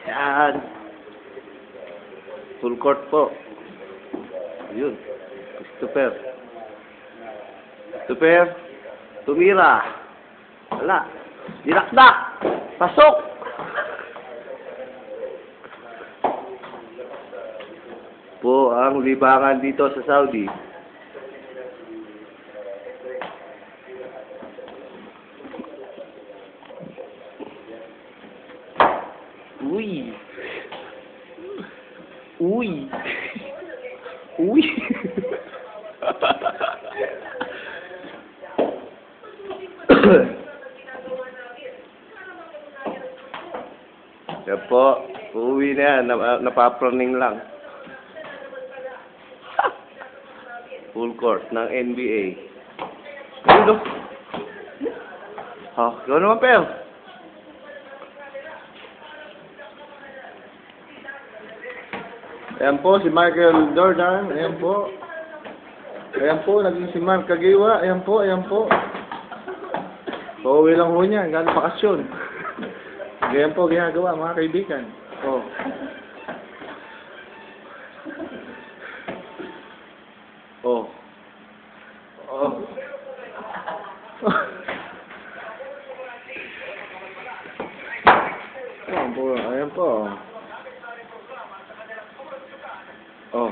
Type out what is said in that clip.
Yan. Full court po. Yun. Christopher. Christopher. Tumira. Wala. Dinakdak. Pasok. Po ang libangan dito sa Saudi. Uy. Uy. Uy. Yan po. Uuwi na yan. Napapraning lang. Full court ng NBA. Ayun o. Ha, gawin naman, Pel. Ayan po, si Michael Jordan. Ayan po. Ayan po, naging si Mark Kagiwa. Ayan po, ayan po. Pauwi lang ho niya, galing bakasyon. Ayan po, ginagawa, mga kaibigan. Oh. Oh. Oh. Ayan po, ayan po. Oh.